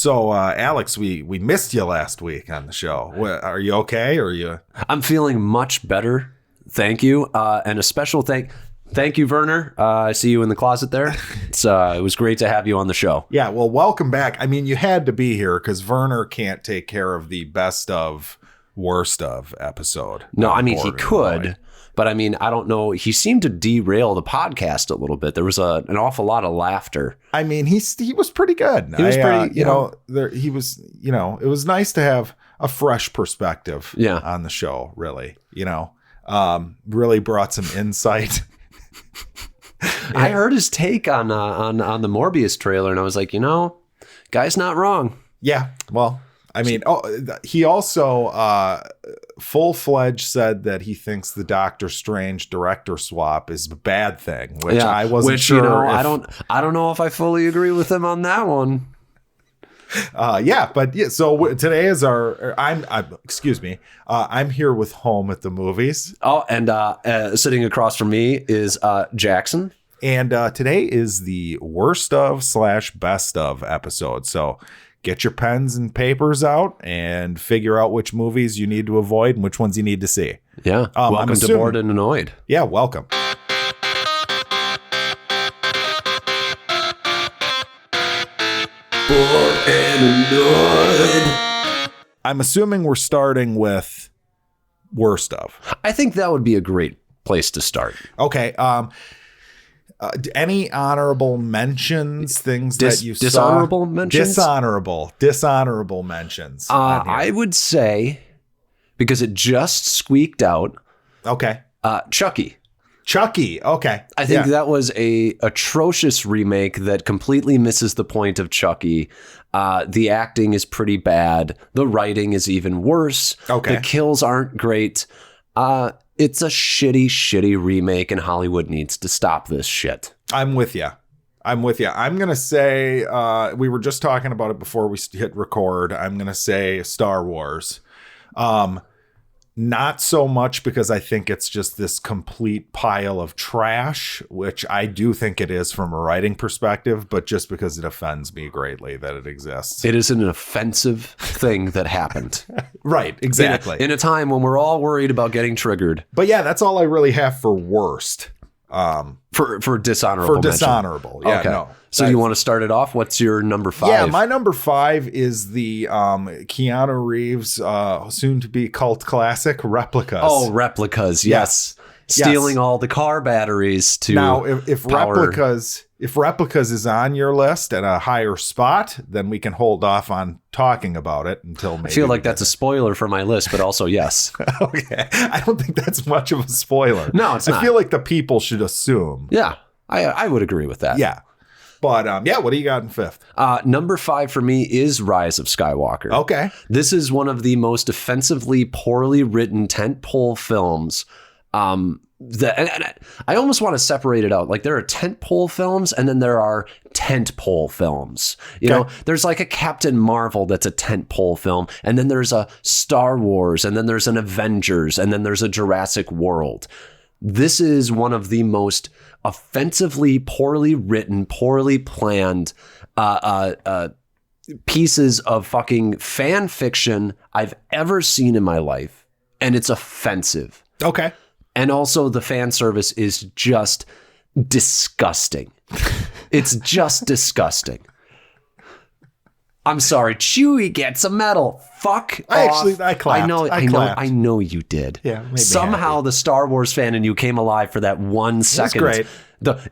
So, Alex, we missed you last week on the show. Are you okay? Or are you? I'm feeling much better. Thank you. And a special thank you, Werner. I see you in the closet there. It was great to have you on the show. Yeah, well, welcome back. I mean, you had to be here because Werner can't take care of the best of, worst of episode. No, I mean, he could. But I mean, I don't know. He seemed to derail the podcast a little bit. There was an awful lot of laughter. I mean, he was pretty good. He was pretty, he was, it was nice to have a fresh perspective on the show, really, really brought some insight. I heard his take on the Morbius trailer, and I was like, guy's not wrong. Yeah, well, I mean, he also full-fledged said that he thinks the Doctor Strange director swap is a bad thing, which I wasn't sure. I don't know if I fully agree with him on that one. So today is I'm here with Home at the Movies. Oh, and sitting across from me is Jackson. And today is the worst of / best of episode. So get your pens and papers out and figure out which movies you need to avoid and which ones you need to see. Yeah. Welcome to Bored and Annoyed. Yeah, welcome. Bored and Annoyed. I'm assuming we're starting with worst of. I think that would be a great place to start. Okay. Any honorable mentions, things that you dishonorable saw? Mentions? Dishonorable mentions. I would say, because it just squeaked out. Okay. Chucky. Okay. I think that was a atrocious remake that completely misses the point of Chucky. The acting is pretty bad. The writing is even worse. Okay. The kills aren't great. It's a shitty remake, and Hollywood needs to stop this shit. I'm with you. I'm going to say, we were just talking about it before we hit record. I'm going to say Star Wars. Not so much because I think it's just this complete pile of trash, which I do think it is from a writing perspective, but just because it offends me greatly that it exists. It is an offensive thing that happened. Right, exactly. In a time when we're all worried about getting triggered. But yeah, that's all I really have for worst. For dishonorable. For dishonorable. Yeah, okay. No. So you want to start it off? What's your number 5? Yeah, my number 5 is the Keanu Reeves soon to be cult classic Replicas. Oh, Replicas. Yes. Stealing all the car batteries to now if Replicas is on your list at a higher spot, then we can hold off on talking about it until maybe. I feel like that's a spoiler for my list, but also yes. Okay. I don't think that's much of a spoiler. No, it's not. I feel like the people should assume. Yeah, I would agree with that. Yeah. But what do you got in 5th? Number 5 for me is Rise of Skywalker. Okay. This is one of the most offensively poorly written tentpole films. And I almost want to separate it out. Like there are tentpole films and then there are tentpole films. You know, there's like a Captain Marvel that's a tentpole film, and then there's a Star Wars, and then there's an Avengers, and then there's a Jurassic World. This is one of the most offensively poorly written, poorly planned pieces of fucking fan fiction I've ever seen in my life. And it's offensive. Okay. And also the fan service is just disgusting. It's just disgusting. I'm sorry, Chewie gets a medal. Fuck off. I clapped. I know you did. Yeah. Somehow the Star Wars fan in you came alive for that 1 second. It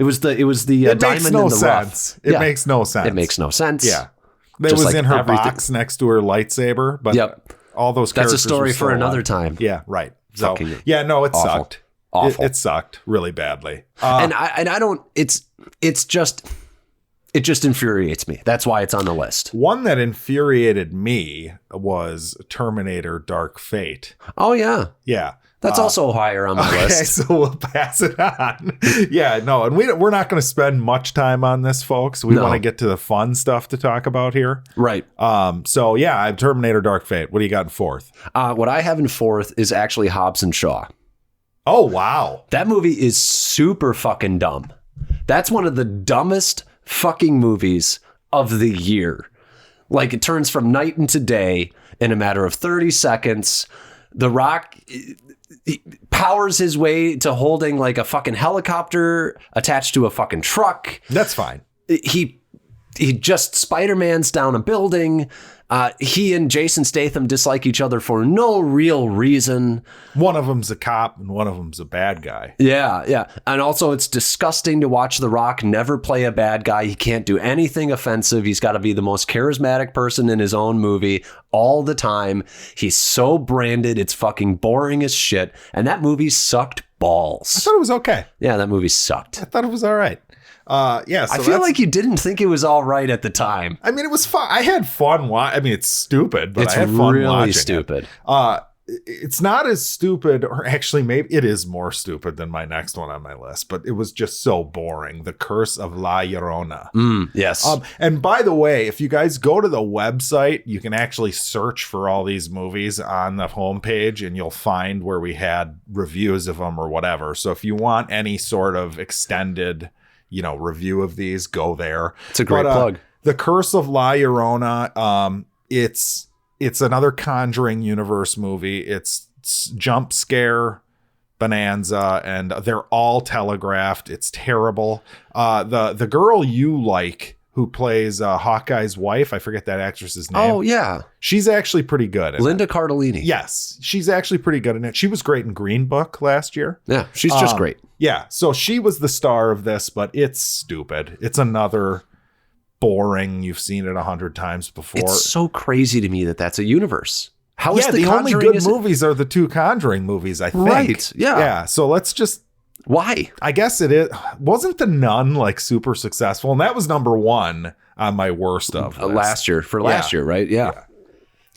was great. It was the diamond in the rough. It makes no sense. It makes no sense. Yeah. It was like in her box next to her lightsaber, but all those characters. That's a story for another time. Yeah, right. So it sucked. Awful. It sucked really badly. And I don't. It just infuriates me. That's why it's on the list. One that infuriated me was Terminator Dark Fate. Oh, yeah. Yeah. That's also higher on my list. Okay, so we'll pass it on. Yeah, no, and we're not going to spend much time on this, folks. We want to get to the fun stuff to talk about here. Right. So, yeah, Terminator Dark Fate. What do you got in 4th? What I have in 4th is actually Hobbs and Shaw. Oh, wow. That movie is super fucking dumb. That's one of the dumbest fucking movies of the year. Like it turns from night into day in a matter of 30 seconds. The Rock he powers his way to holding like a fucking helicopter attached to a fucking truck. That's fine. He just Spider-Man's down a building. He and Jason Statham dislike each other for no real reason. One of them's a cop and one of them's a bad guy. Yeah. And also it's disgusting to watch The Rock never play a bad guy. He can't do anything offensive. He's got to be the most charismatic person in his own movie all the time. He's so branded. It's fucking boring as shit. And that movie sucked balls. I thought it was okay. Yeah, that movie sucked. I thought it was all right. So I feel like you didn't think it was all right at the time. I mean, it was fun. I had fun. I mean, it's stupid, but It's I had fun really watching stupid. It's not as stupid, or actually maybe it is more stupid than my next one on my list, but it was just so boring. The Curse of La Llorona. Yes. And by the way, if you guys go to the website, you can actually search for all these movies on the homepage and you'll find where we had reviews of them or whatever. So if you want any sort of extended review of these, go there. It's a great plug. The Curse of La Llorona, it's another Conjuring universe movie. It's jump scare bonanza, and they're all telegraphed. It's terrible. The girl you like who plays Hawkeye's wife, I forget that actress's name. Oh, yeah. She's actually pretty good. Linda Cardellini. Yes, she's actually pretty good in it. She was great in Green Book last year. Yeah, she's just great. Yeah, so she was the star of this, but it's stupid. It's another boring, you've seen it 100 times before. It's so crazy to me that that's a universe. How is the only good movies are the two Conjuring movies, I think. Right, yeah. Yeah, so let's just... Why? I guess it is. Wasn't The Nun like super successful? And that was number one on my worst of last year, right? Yeah.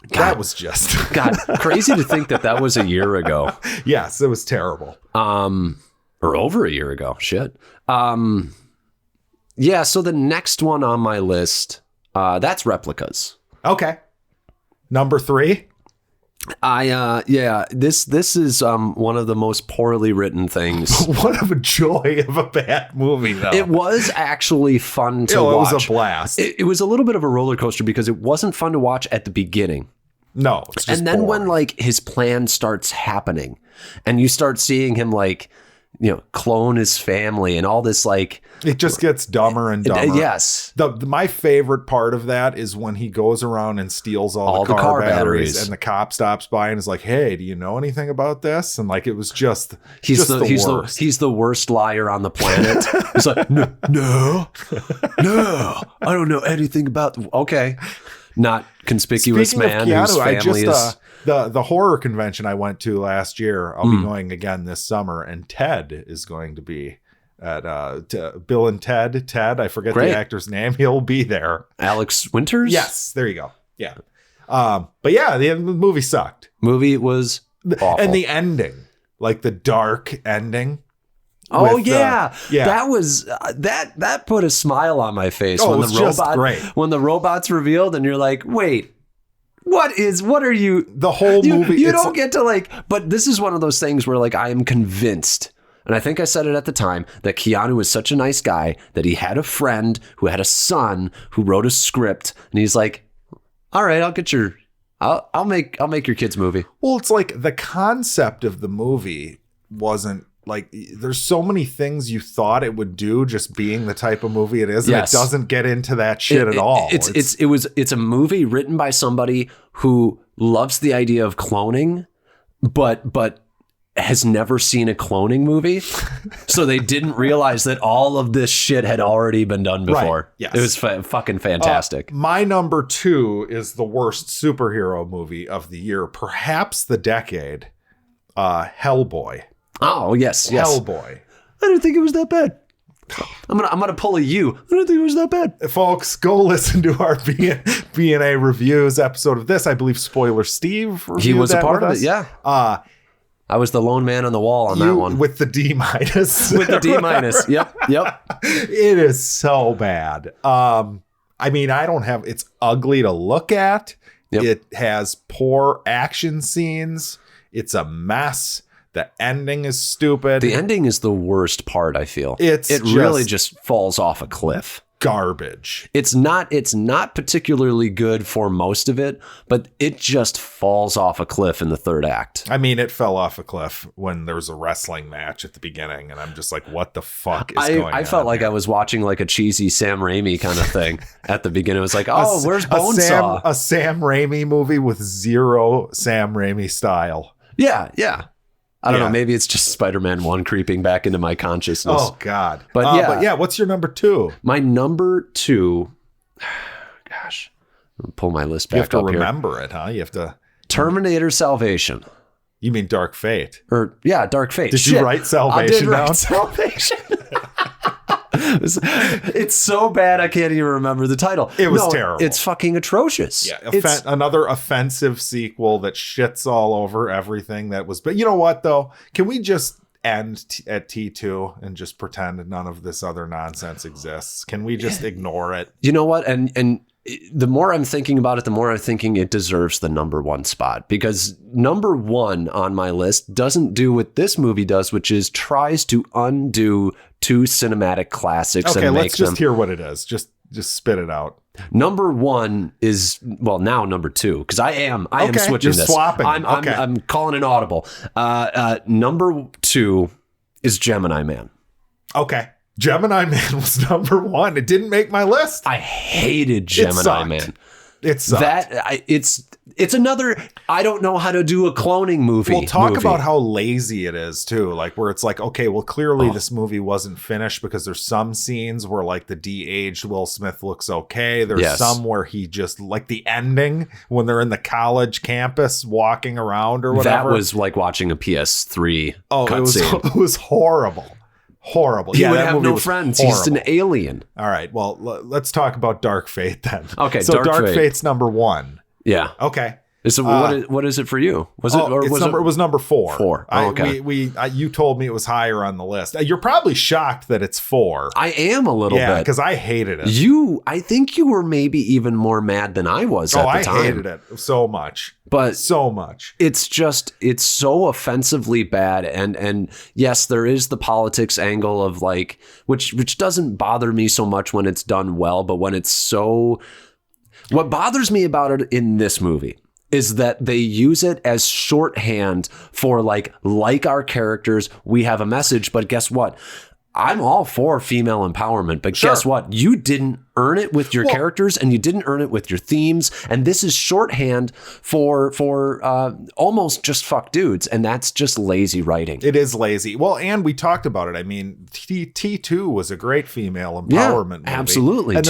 That was just... God, crazy to think that was a year ago. Yes, it was terrible. Or over a year ago. Shit. Yeah, so the next one on my list, that's Replicas. Okay. Number 3. This is one of the most poorly written things. What a joy of a bad movie, though. It was actually fun to watch. It was a blast. It was a little bit of a roller coaster because it wasn't fun to watch at the beginning. No, it's just and then boring. when like his plan starts happening and you start seeing him like, clone his family and all this, like it just gets dumber and dumber. Yes. My favorite part of that is when he goes around and steals all the car batteries and the cop stops by and is like, "Hey, do you know anything about this?" And like, it was just he's the worst. He's the worst liar on the planet. He's like, no, I don't know anything about. Okay. Not conspicuous. Speaking man Keanu, whose family is the horror convention I went to last year. I'll be going again this summer, and Ted is going to be at Bill and Ted. I forget the actor's name. He'll be there. Alex Winters. Yes, there you go. Yeah, but yeah, the movie sucked. Movie was awful. And the ending, like the dark ending. Oh yeah. That was that put a smile on my face when the robot's revealed and you're like, wait, what are you? The whole movie. You don't get to like, but this is one of those things where like I am convinced, and I think I said it at the time, that Keanu is such a nice guy that he had a friend who had a son who wrote a script, and he's like, all right, I'll make your kid's movie. Well, it's like the concept of the movie wasn't. Like, there's so many things you thought it would do just being the type of movie it is, and it doesn't get into that shit at all. It's a movie written by somebody who loves the idea of cloning, but has never seen a cloning movie. So they didn't realize that all of this shit had already been done before. Right. Yes. It was fucking fantastic. My number 2 is the worst superhero movie of the year, perhaps the decade, Hellboy. Oh, yes. Hellboy. I didn't think it was that bad. I'm gonna pull a U. I didn't think it was that bad. Folks, go listen to our B&A reviews episode of this. I believe Spoiler Steve he was a part of it, yeah. I was the lone man on the wall on that one. With the D-. With the D-. Yep. It is so bad. I mean, it's ugly to look at. Yep. It has poor action scenes. It's a mess. The ending is stupid. The ending is the worst part, I feel. It really just falls off a cliff. garbage. It's not particularly good for most of it, but it just falls off a cliff in the third act. I mean, it fell off a cliff when there was a wrestling match at the beginning, and I'm just like, what the fuck is going on? I felt like here? I was watching like a cheesy Sam Raimi kind of thing at the beginning. It was like, oh, where's Bonesaw? A Sam Raimi movie with zero Sam Raimi style. Yeah. I don't know. Maybe it's just Spider-Man 1 creeping back into my consciousness. Oh, God. But yeah, what's your number 2? My number 2, gosh, I'm gonna pull my list back up here. You have to remember it, huh? You have to. Terminator Salvation. You mean Dark Fate? Dark Fate. Did you write Salvation down? I did write Salvation. It's so bad I can't even remember the title. It was terrible. It's fucking atrocious. Yeah, another offensive sequel that shits all over everything that was. But you know what, though? Can we just end at T2 and just pretend none of this other nonsense exists? Can we just ignore it? You know what? And the more I'm thinking about it, the more I'm thinking it deserves the number 1 spot, because number 1 on my list doesn't do what this movie does, which is tries to undo 2 cinematic classics. Okay, and let's just hear what it is. Just spit it out. Number 1 is, well, now number 2, because I am switching you're this. Swapping. I'm calling an audible. Number 2 is Gemini Man. Okay. Gemini Man was number 1. It didn't make my list. I hated Gemini Man. It sucked. It's another, I don't know how to do a cloning movie. We'll talk about how lazy it is too. Like where it's like, okay, well, clearly this movie wasn't finished because there's some scenes where like the de-aged Will Smith looks okay. There's some where he just, like the ending when they're in the college campus walking around or whatever. That was like watching a PS3 cutscene. It was horrible. Horrible. He would have no friends. Horrible. He's an alien. All right. Well, let's talk about Dark Fate then. Okay. So Dark Fate's number 1. Yeah. Okay. So what is it for you? Was it? Or was it was number 4. 4. Oh, okay. You told me it was higher on the list. You're probably shocked that it's 4. I am a little bit, because I hated it. I think you were maybe even more mad than I was at the time. I hated it so much. But so much. It's so offensively bad. And yes, there is the politics angle of like, which doesn't bother me so much when it's done well, but when it's so, what bothers me about it in this movie is that they use it as shorthand for like our characters, we have a message, but guess what? I'm all for female empowerment, but guess what? You didn't earn it with your characters, and you didn't earn it with your themes. And this is shorthand for almost just fuck dudes, and that's just lazy writing. It is lazy. Well, and we talked about it. I mean, T2 was a great female empowerment movie. Absolutely. And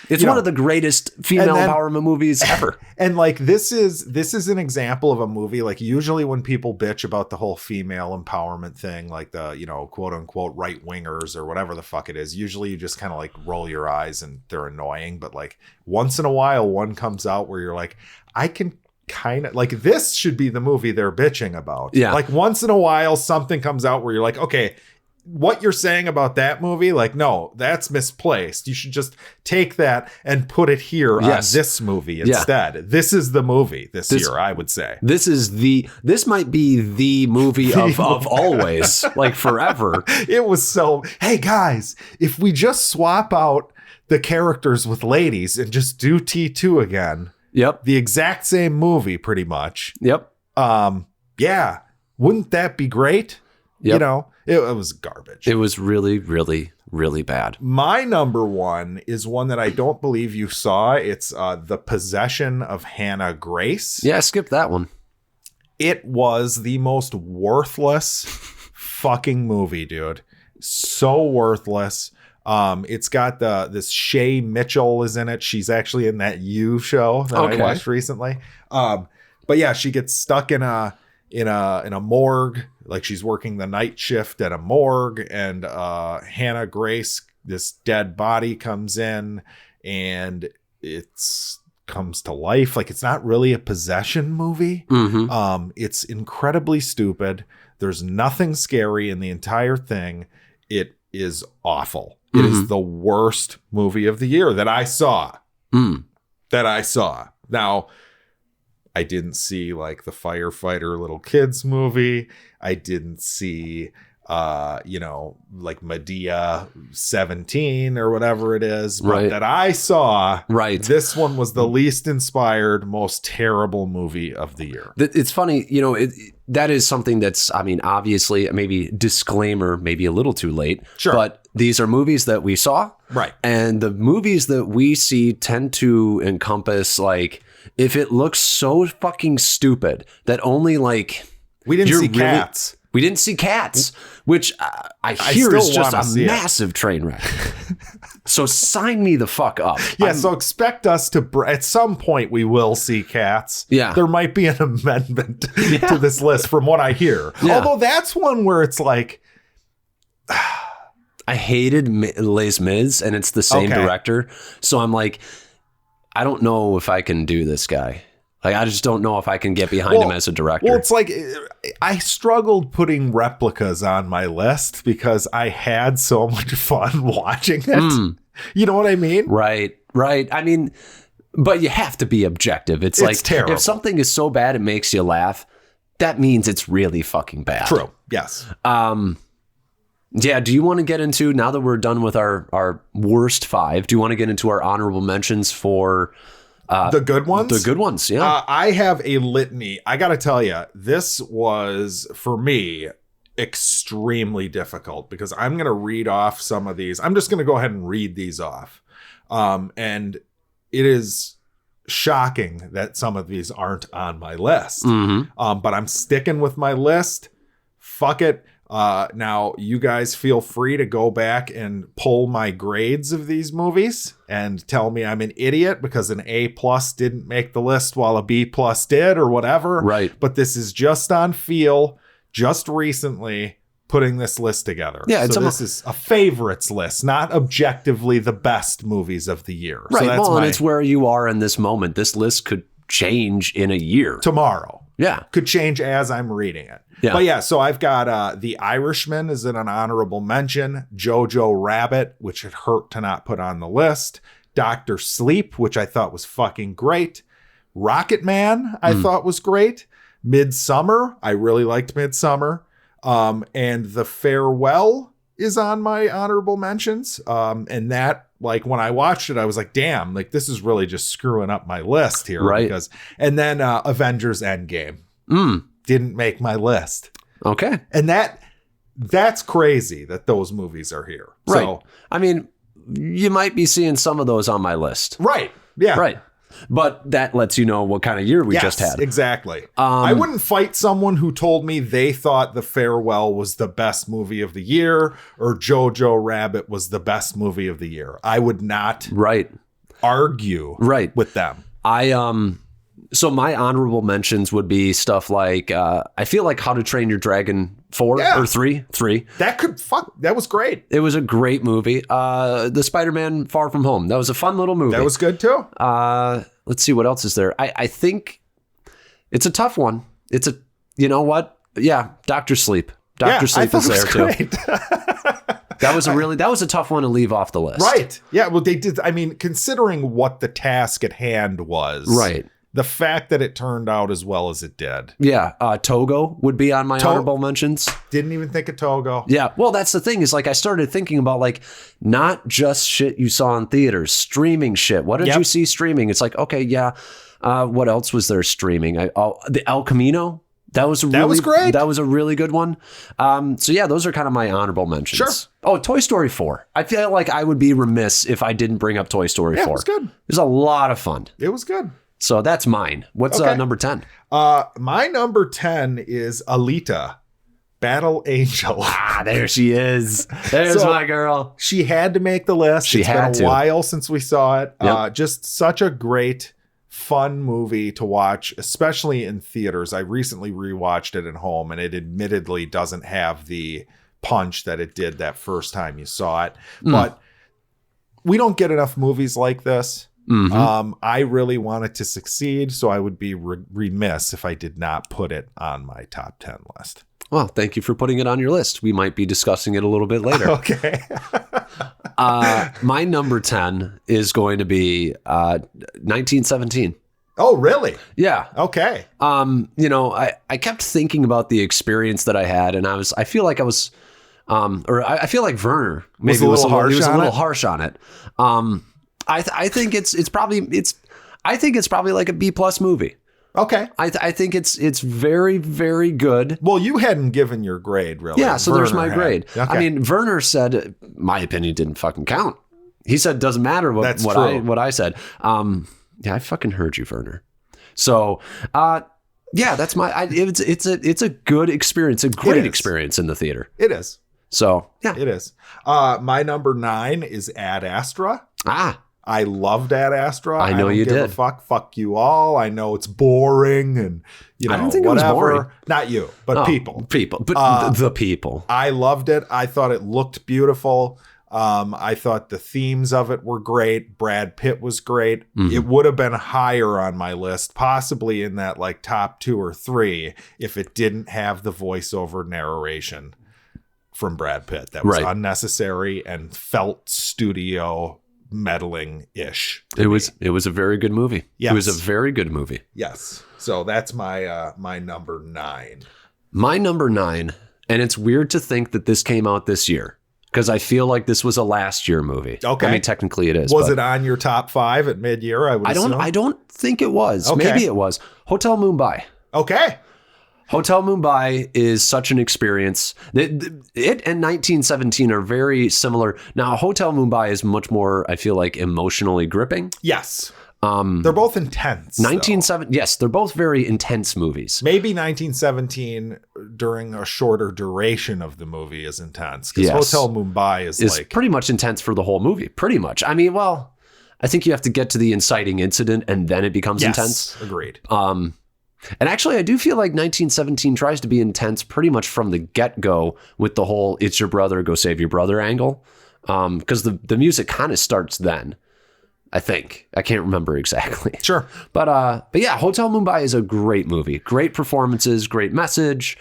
it's one of the greatest female empowerment movies ever. And like this is an example of a movie. Like usually when people bitch about the whole female empowerment thing, like the quote unquote right wingers or whatever the fuck it is, usually you just kind of like roll your eyes and they're annoying. But like once in a while one comes out where you're like, I can kind of like, this should be the movie they're bitching about. Yeah. Like once in a while something comes out where you're like, okay, what you're saying about that movie, like, no, that's misplaced. You should just take that and put it here on this movie instead. Yeah. This is the movie this year, I would say. This might be the movie of always, like forever. It was so, hey guys, if we just swap out the characters with ladies and just do T2 again. Yep. The exact same movie, pretty much. Yep. Yeah. Wouldn't that be great? Yep. It was garbage. It was really, really, really bad. My number 1 is one that I don't believe you saw. It's The Possession of Hannah Grace. Yeah, skip that one. It was the most worthless fucking movie, dude. So worthless. It's got this Shay Mitchell is in it. She's actually in that You show that I watched recently. But yeah, she gets stuck in a morgue. Like she's working the night shift at a morgue, and Hannah Grace, this dead body comes in and comes to life. Like it's not really a possession movie. Mm-hmm. It's incredibly stupid. There's nothing scary in the entire thing. It is awful. It is the worst movie of the year that I saw. Now, I didn't see like the firefighter little kids movie. I didn't see like Medea 17 or whatever it is, but Right. that I saw, Right. this one was the least inspired, most terrible movie of the year. It's funny, that is something that's, I mean, obviously, maybe disclaimer, maybe a little too late. Sure. But these are movies that we saw. Right. And the movies that we see tend to encompass, like, if it looks so fucking stupid that only, like... We didn't see Cats. We didn't see Cats, which I hear is just a massive train wreck. So sign me the fuck up. Yeah, so expect us to, at some point, we will see Cats. Yeah. There might be an amendment to this list from what I hear. Yeah. Although that's one where it's like... I hated Les Mis, and it's the same director. So I'm like, I don't know if I can do this guy. Like, I just don't know if I can get behind him as a director. Well, it's like I struggled putting Replicas on my list because I had so much fun watching it. You know what I mean? Right. I mean, but you have to be objective. It's like, terrible. If something is so bad it makes you laugh, that means it's really fucking bad. True. Yes. Yeah. Do you want to get into, now that we're done with our worst 5, do you want to get into our honorable mentions for... the good ones? The good ones, yeah. I have a litany. I got to tell you, this was, for me, extremely difficult because I'm going to read off some of these. I'm just going to go ahead and read these off. And it is shocking that some of these aren't on my list. But I'm sticking with my list. Fuck it. Now, you guys feel free to go back and pull my grades of these movies and tell me I'm an idiot because an A+ didn't make the list while a B+ did or whatever. Right. But this is just on feel, just recently putting this list together. Yeah, so this is a favorites list, not objectively the best movies of the year. Right. So that's and it's where you are in this moment. This list could change in a year. Tomorrow. Yeah. Could change as I'm reading it. Yeah. But yeah, so I've got The Irishman is in an honorable mention. Jojo Rabbit, which it hurt to not put on the list. Dr. Sleep, which I thought was fucking great. Rocket Man, I thought was great. Midsummer, I really liked Midsummer. And The Farewell is on my honorable mentions. And that, like, when I watched it, I was like, damn, like, this is really just screwing up my list here. Right. And then Avengers Endgame. Didn't make my list. Okay. And that's crazy that those movies are here. Right. So, I mean, you might be seeing some of those on my list. right. Yeah. Right. But that lets you know what kind of year we just had. Exactly. I wouldn't fight someone who told me they thought The Farewell was the best movie of the year or Jojo Rabbit was the best movie of the year. I would not argue with them. So my honorable mentions would be stuff like, I feel like How to Train Your Dragon 4 or 3. That was great. It was a great movie. The Spider-Man Far From Home. That was a fun little movie. That was good too. Let's see what else is there. I think it's a tough one. You know what? Yeah. Dr. Sleep. Dr. Sleep is there too. That was a tough one to leave off the list. Right. Yeah. Well, they did. I mean, considering what the task at hand was. Right. The fact that it turned out as well as it did. Yeah. Togo would be on my honorable mentions. Didn't even think of Togo. Yeah. Well, that's the thing is, like, I started thinking about, like, not just shit you saw in theaters, streaming shit. What did you see streaming? It's like, okay, yeah. What else was there streaming? The El Camino. That was great. That was a really good one. So yeah, those are kind of my honorable mentions. Sure. Oh, Toy Story 4. I feel like I would be remiss if I didn't bring up Toy Story 4. It was good. It was a lot of fun. It was good. So that's mine. What's number 10? My number 10 is Alita, Battle Angel. There she is. There's my girl. She had to make the list. It's been a while since we saw it. Yep. Just such a great, fun movie to watch, especially in theaters. I recently rewatched it at home, and it admittedly doesn't have the punch that it did that first time you saw it. But we don't get enough movies like this. I really want it to succeed, so I would be remiss if I did not put it on my top 10 list. Well, thank you for putting it on your list. We might be discussing it a little bit later. Okay. My number 10 is going to be 1917. Oh, really? Yeah. Okay. I kept thinking about the experience that I had, and I feel like I was Or I feel like Werner maybe Was a little harsh on it. I think it's probably like a B+ movie. Okay. I think it's very, very good. Well, you hadn't given your grade, really. Yeah, so there's my grade. Okay. I mean, Werner said my opinion didn't fucking count. He said doesn't matter what I said. Yeah, I fucking heard you, Werner. So, yeah, that's it's a good experience, a great experience in the theater. It is. So, yeah. It is. My number 9 is Ad Astra. I loved Ad Astra. I know you did. Fuck you all. I know it's boring and I don't think whatever. It was boring. Not you, but people. But the people. I loved it. I thought it looked beautiful. I thought the themes of it were great. Brad Pitt was great. Mm-hmm. It would have been higher on my list, possibly in that like top 2 or 3, if it didn't have the voiceover narration from Brad Pitt. That was unnecessary and felt studio meddling-ish. It was a very good movie. Yes. It was a very good movie. Yes. So that's my my number 9. My number 9, and it's weird to think that this came out this year because I feel like this was a last year movie. Okay. I mean, technically it is. Was it on your top 5 at mid-year? I don't think it was. Okay. Maybe it was. Hotel Mumbai. Okay. Hotel Mumbai is such an experience. It and 1917 are very similar. Now, Hotel Mumbai is much more, I feel like, emotionally gripping. Yes. They're both intense. 1917, yes, they're both very intense movies. Maybe 1917 during a shorter duration of the movie is intense because Hotel Mumbai is like pretty much intense for the whole movie. Pretty much. I mean, well, I think you have to get to the inciting incident and then it becomes intense. Agreed. And actually, I do feel like 1917 tries to be intense pretty much from the get-go with the whole "it's your brother, go save your brother" angle, because the music kind of starts then. I think I can't remember exactly. Sure, but yeah, Hotel Mumbai is a great movie. Great performances, great message,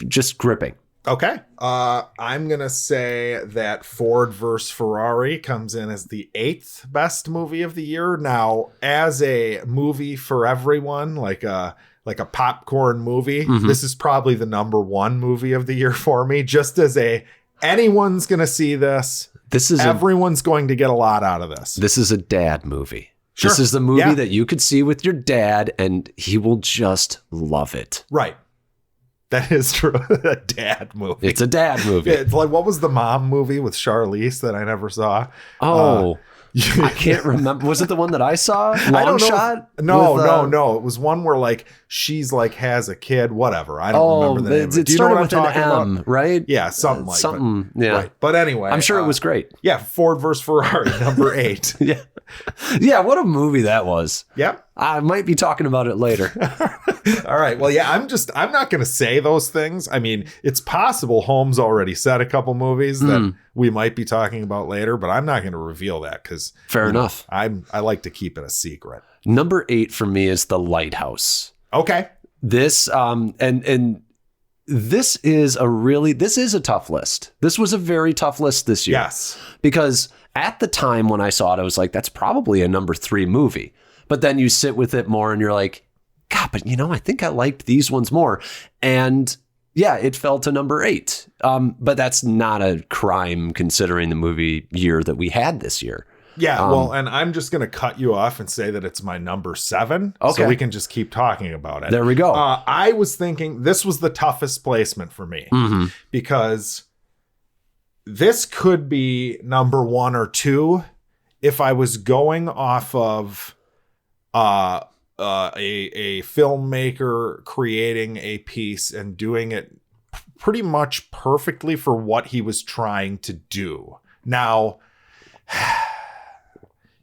just gripping. Okay. I'm going to say that Ford vs. Ferrari comes in as the 8th best movie of the year. Now, as a movie for everyone, like a popcorn movie, this is probably the number 1 movie of the year for me. Just as anyone's going to see this. Everyone's going to get a lot out of this. This is a dad movie. Sure. This is the movie that you could see with your dad and he will just love it. Right. That is true. A dad movie. It's a dad movie. It's like, what was the mom movie with Charlize that I never saw? I can't remember. Was it the one that I saw? Long Shot? No. It was one where like she's like has a kid. Whatever. I don't remember the name. It started with an M, right? Yeah, something like something. Yeah. Right. But anyway, I'm sure it was great. Yeah, Ford vs. Ferrari, number 8. Yeah. What a movie that was. Yep. I might be talking about it later. All right. Well, yeah, I'm not going to say those things. I mean, it's possible Holmes already said a couple movies that we might be talking about later, but I'm not going to reveal that because fair enough. I like to keep it a secret. Number 8 for me is The Lighthouse. Okay. This and this is a tough list. This was a very tough list this year. Yes. Because at the time when I saw it, I was like, that's probably a number 3 movie. But then you sit with it more and you're like, God, but I think I liked these ones more. And yeah, it fell to number 8. But that's not a crime considering the movie year that we had this year. Yeah, well, and I'm just going to cut you off and say that it's my number 7. Okay. So we can just keep talking about it. There we go. I was thinking this was the toughest placement for me because this could be number 1 or 2 if I was going off of a filmmaker creating a piece and doing it pretty much perfectly for what he was trying to do. Now,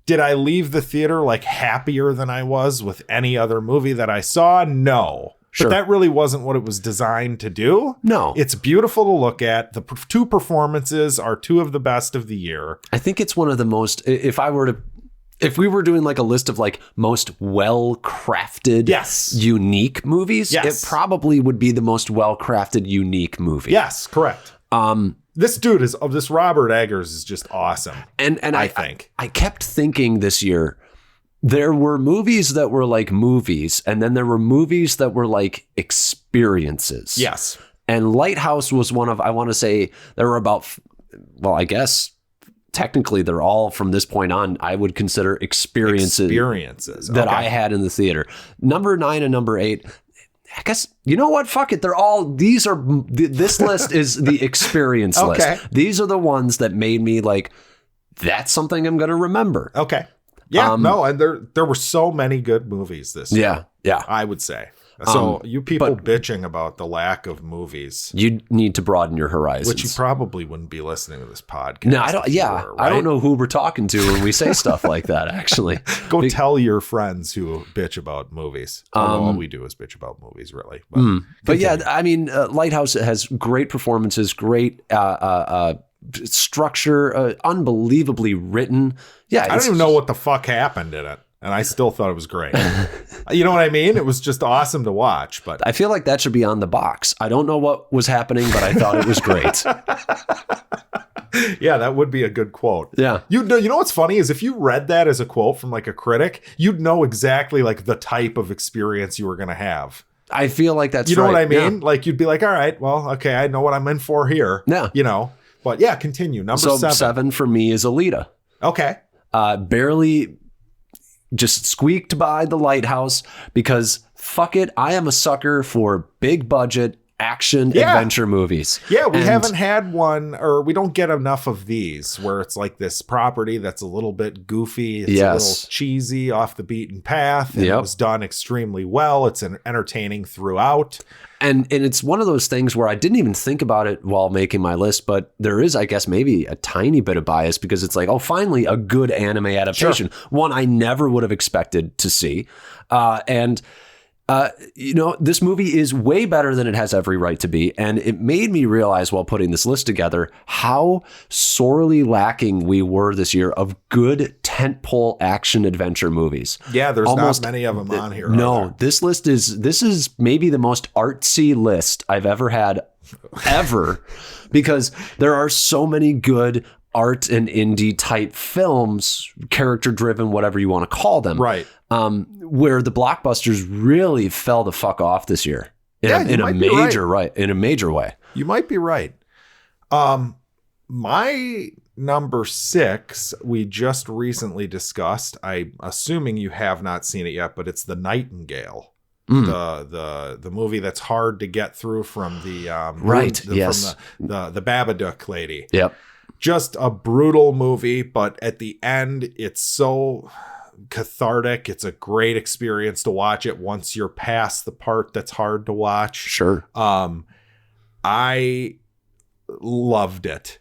did I leave the theater like happier than I was with any other movie that I saw? No. Sure. But that really wasn't what it was designed to do. No. It's beautiful to look at. The 2 performances are 2 of the best of the year. I think it's one of the most, if we were doing like a list of like most well-crafted, unique movies, it probably would be the most well-crafted, unique movie. Yes, correct. This Robert Eggers is just awesome. And I think I kept thinking this year, there were movies that were like movies, and then there were movies that were like experiences. Yes. And Lighthouse was one of, I want to say there were about, well, I guess technically they're all from this point on, I would consider experiences that I had in the theater. Number 9 and number 8, I guess, you know what? Fuck it. This list is the experience list. These are the ones that made me like, that's something I'm going to remember. Okay. Yeah, and there were so many good movies this year. Yeah. I would say. So you people bitching about the lack of movies. You need to broaden your horizons. Which you probably wouldn't be listening to this podcast. No, I don't. Yeah, right? I don't know who we're talking to when we say stuff like that, actually. Go tell your friends who bitch about movies. All we do is bitch about movies, really. But yeah, I mean, Lighthouse has great performances, great structure, unbelievably written. Yeah, I don't even know what the fuck happened in it, and I still thought it was great. You know what I mean? It was just awesome to watch. But I feel like that should be on the box. I don't know what was happening, but I thought it was great. Yeah, that would be a good quote. Yeah. You know what's funny is if you read that as a quote from like a critic, you'd know exactly like the type of experience you were going to have. I feel like that's You know right. what I mean? Yeah. Like you'd be like, all right, well, okay, I know what I'm in for here. Yeah. You know, but yeah, continue. Number 7. 7 for me is Alita. Okay. Barely just squeaked by The Lighthouse because fuck it, I am a sucker for big budget action adventure movies. Yeah, we haven't had one, or we don't get enough of these where it's like this property that's a little bit goofy. It's a little cheesy, off the beaten path. And it was done extremely well. It's entertaining throughout. And it's one of those things where I didn't even think about it while making my list, but there is, I guess, maybe a tiny bit of bias because it's like, oh, finally a good anime adaptation. Sure. One I never would have expected to see. This movie is way better than it has every right to be. And it made me realize while putting this list together how sorely lacking we were this year of good tentpole action adventure movies. Yeah, there's not many of them on here. No, this is maybe the most artsy list I've ever had ever because there are so many good art and indie type films, character driven, whatever you want to call them. Right. Where the blockbusters really fell the fuck off this year in a major way. You might be right. My number 6, we just recently discussed. I'm assuming you have not seen it yet, but it's The Nightingale. The movie that's hard to get through from the from the Babadook lady. Yep. Just a brutal movie, but at the end, it's so cathartic. It's a great experience to watch it once you're past the part that's hard to watch. Sure. I loved it.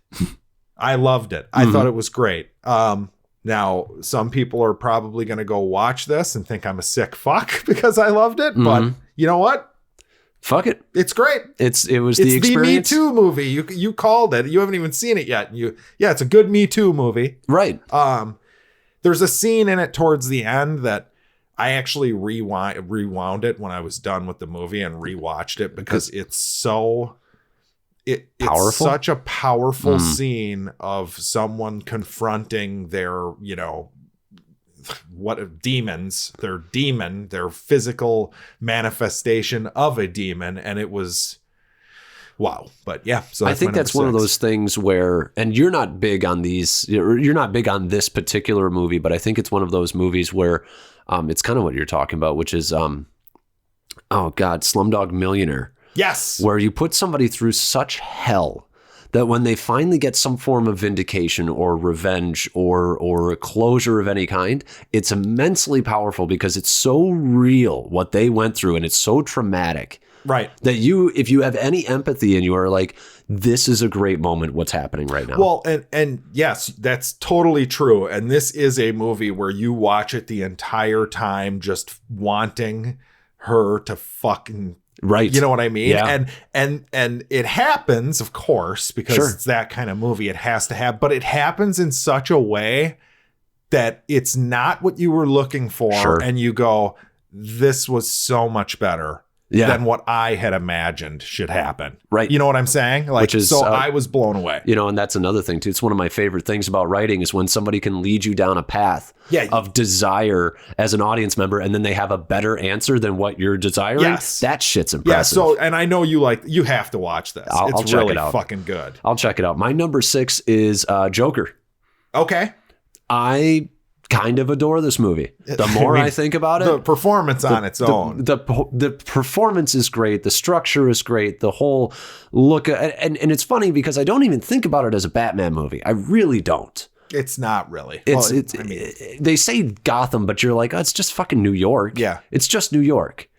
I thought it was great. Now, some people are probably going to go watch this and think I'm a sick fuck because I loved it. But you know what? Fuck it. It's great. It's the experience. Me Too movie. You called it. You haven't even seen it yet. It's a good Me Too movie. Right. There's a scene in it towards the end that I actually rewound it when I was done with the movie and rewatched it because it's so it's such a powerful scene of someone confronting their, their physical manifestation of a demon. And it was, wow. But yeah, so I think that's one of those things where, and you're not big on these, you're not big on this particular movie, but I think it's one of those movies where it's kind of what you're talking about, which is, Slumdog Millionaire. Yes. Where you put somebody through such hell that when they finally get some form of vindication or revenge or a closure of any kind, it's immensely powerful because it's so real what they went through and it's so traumatic. Right. That if you have any empathy and you are like, this is a great moment, what's happening right now. Well, and yes, that's totally true. And this is a movie where you watch it the entire time just wanting her to fucking... Right. You know what I mean? Yeah. And it happens, of course, because it's that kind of movie. It has to have, but it happens in such a way that it's not what you were looking for. Sure. And you go, this was so much better than what I had imagined should happen. Right. You know what I'm saying? Like, Which is, so I was blown away. You know, and that's another thing too. It's one of my favorite things about writing is when somebody can lead you down a path of desire as an audience member, and then they have a better answer than what you're desiring. Yes. That shit's impressive. Yeah. So, and I know you have to watch this. I'll it's check really it out. fucking good. I'll check it out. My number 6 is Joker. Okay. I kind of adore this movie. The more I think about it, the performance on its own. The performance is great. The structure is great. The whole look and it's funny because I don't even think about it as a Batman movie. I really don't. It's not really. They say Gotham, but you're like, oh, it's just fucking New York. Yeah. It's just New York.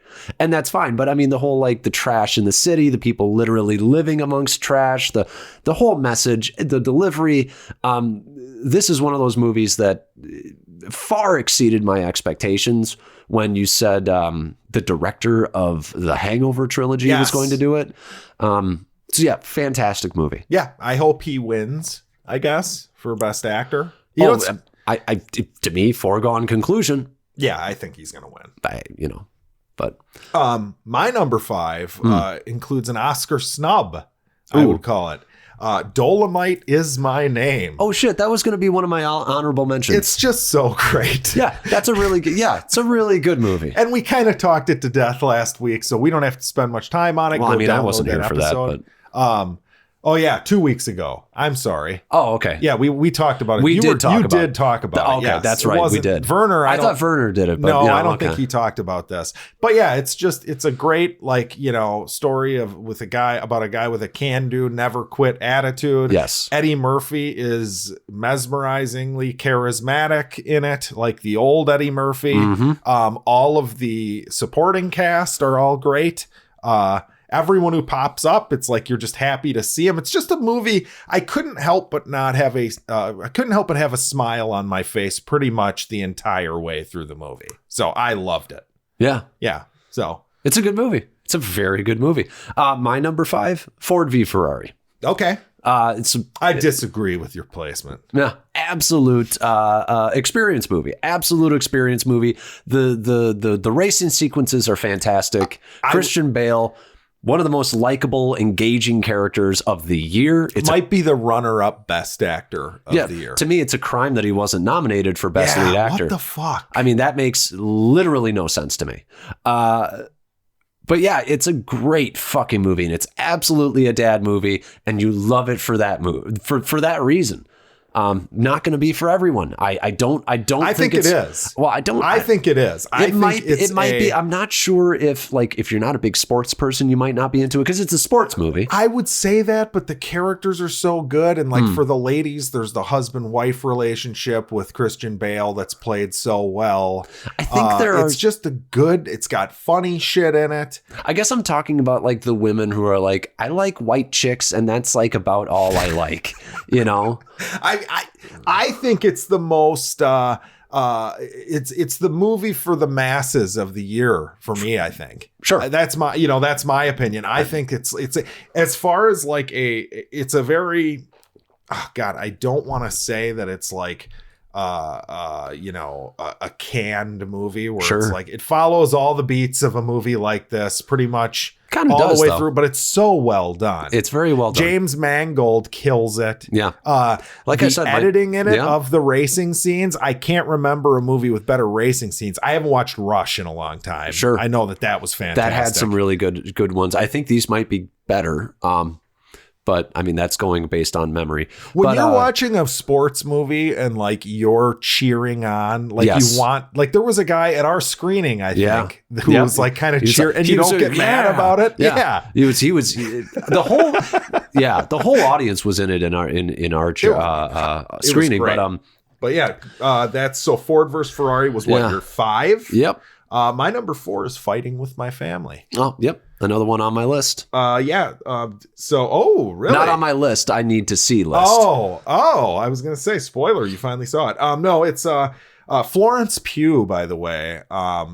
And that's fine. But I mean, the whole, like, the trash in the city, the people literally living amongst trash, the whole message, the delivery. This is one of those movies that far exceeded my expectations when you said the director of the Hangover trilogy was going to do it. So yeah, fantastic movie. Yeah. I hope he wins, I guess, for Best Actor. To me, foregone conclusion. Yeah, I think he's going to win. But my number 5 includes an Oscar snub, I would call it. Dolomite Is My Name. Oh shit, that was going to be one of my honorable mentions. It's just so great. Yeah, that's a really good. Yeah, it's a really good movie. And we kind of talked it to death last week, so we don't have to spend much time on it. Well, I mean, I wasn't here for that, but 2 weeks ago. I'm sorry. Oh, okay. Yeah, we talked about it. You did talk about it. Okay, yes. That's right. We did. Werner. I thought Werner did it, but no, I don't think he talked about this. But yeah, it's a great story about a guy with a can-do, never quit attitude. Yes. Eddie Murphy is mesmerizingly charismatic in it, like the old Eddie Murphy. Mm-hmm. All of the supporting cast are all great. Everyone who pops up, it's like you're just happy to see him. It's just a movie. I couldn't help but have a smile on my face pretty much the entire way through the movie. So I loved it. Yeah. Yeah. So it's a good movie. It's a very good movie. My number 5, Ford v Ferrari. Okay. I disagree with your placement. Yeah, absolute experience movie. Absolute experience movie. The racing sequences are fantastic. Christian Bale, one of the most likable, engaging characters of the year. It might be the runner-up Best Actor of the year. To me, it's a crime that he wasn't nominated for Best Lead Actor. What the fuck? I mean, that makes literally no sense to me. But yeah, it's a great fucking movie, and it's absolutely a dad movie, and you love it for that for that reason. Not going to be for everyone. I think it is. Well, I think it is. It might be. I'm not sure if you're not a big sports person, you might not be into it because it's a sports movie. I would say that, but the characters are so good. And for the ladies, there's the husband-wife relationship with Christian Bale that's played so well. I think it's got funny shit in it. I guess I'm talking about the women who are like, I like white chicks and that's about all I like, I think it's the most it's the movie for the masses of the year for me. I think that's my opinion. I think it's as far as it's a very I don't want to say that it's a canned movie where it's it follows all the beats of a movie like this pretty much kind of all the way through, but it's so well done. It's very well done. James Mangold kills it. Yeah. Like I said, editing in it of the racing scenes, I can't remember a movie with better racing scenes. I haven't watched Rush in a long time. Sure. I know that was fantastic. That had some really good ones. I think these might be better. But I mean, that's going based on memory. When you're watching a sports movie and you're cheering on, you want, there was a guy at our screening, I think, who was kind of cheering, and you don't get mad about it. Yeah. He was the whole audience was in it in our screening. But that's so Ford versus Ferrari was your 5. Yep. My number 4 is Fighting with My Family. Oh, yep. Another one on my list. Really? Not on my list. I need to see list. Oh, I was going to say, spoiler, you finally saw it. No, it's Florence Pugh, by the way.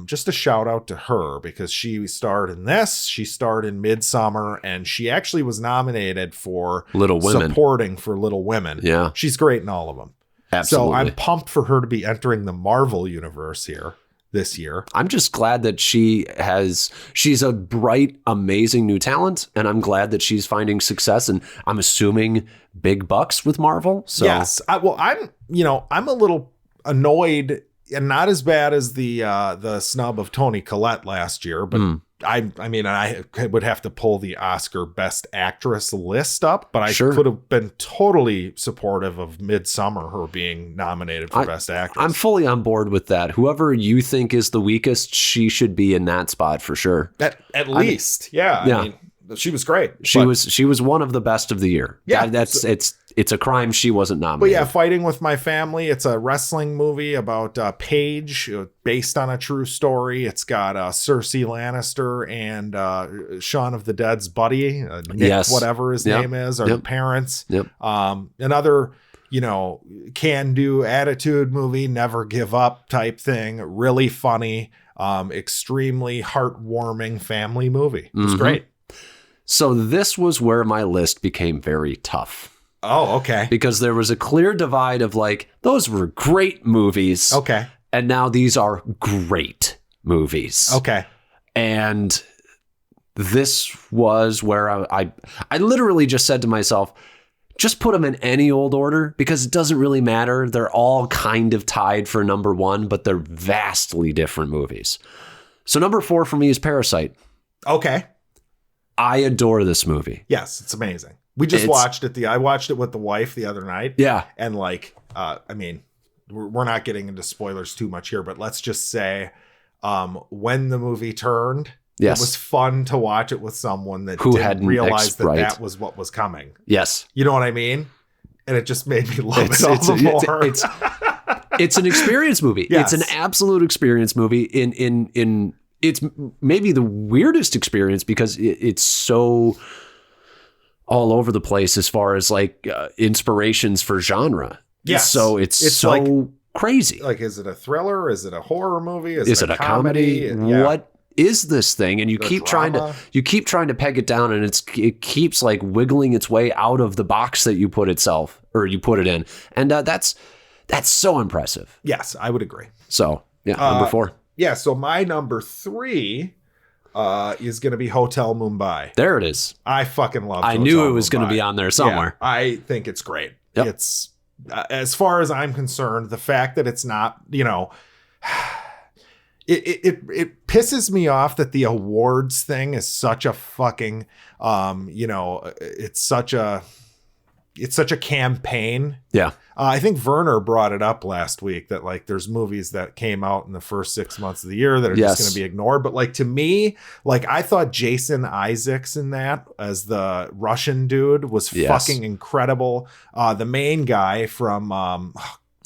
Just a shout out to her because she starred in this. She starred in Midsommar, and she actually was nominated for Little Women. Supporting for Little Women. Yeah. She's great in all of them. Absolutely. So I'm pumped for her to be entering the Marvel universe here. this year. I'm just glad that she's a bright, amazing new talent, and I'm glad that she's finding success, and I'm assuming big bucks with Marvel. So yes, I'm a little annoyed, and not as bad as the snub of Toni Collette last year, but I mean, I would have to pull the Oscar Best Actress list up, but I could have been totally supportive of Midsummer, her being nominated for Best Actress. I'm fully on board with that. Whoever you think is the weakest, she should be in that spot for sure. At least, I mean, she was great. She was one of the best of the year. Yeah, it's a crime she wasn't nominated. But yeah, Fighting with My Family. It's a wrestling movie about Paige, based on a true story. It's got Cersei Lannister and Shaun of the Dead's buddy, Nick, whatever his name is, are the parents. Yep. Another, can-do attitude movie, never give up type thing. Really funny, extremely heartwarming family movie. It was great. So this was where my list became very tough. Oh, okay. Because there was a clear divide of like, those were great movies. Okay. And now these are great movies. Okay. And this was where I literally just said to myself, just put them in any old order because it doesn't really matter. They're all kind of tied for number one, but they're vastly different movies. So number 4 for me is Parasite. Okay. I adore this movie. Yes, it's amazing. We just watched it. I watched it with the wife the other night. Yeah. And I mean, we're not getting into spoilers too much here, but let's just say when the movie turned, it was fun to watch it with someone that didn't realize that was what was coming. Yes. You know what I mean? And it just made me love it all the more. It's an experience movie. Yes. It's an absolute experience movie in it's maybe the weirdest experience because it's so all over the place as far as like inspirations for genre. Yes. So it's so like, crazy. Like, is it a thriller? Is it a horror movie? Is it a comedy? Yeah. What is this thing? And you keep trying to peg it down, and it keeps like wiggling its way out of the box that you put it in. And that's so impressive. Yes, I would agree. So number 4. Yeah, so my number 3 is going to be Hotel Mumbai. There it is. I fucking love I knew it was going to be on there somewhere. Yeah, I think it's great. Yep. It's, as far as I'm concerned, the fact that it's not, it pisses me off that the awards thing is such a fucking, it's such a campaign. Yeah. I think Werner brought it up last week that like there's movies that came out in the first 6 months of the year that are just going to be ignored. But like to me, like I thought Jason Isaacs in that as the Russian dude was fucking incredible. The main guy from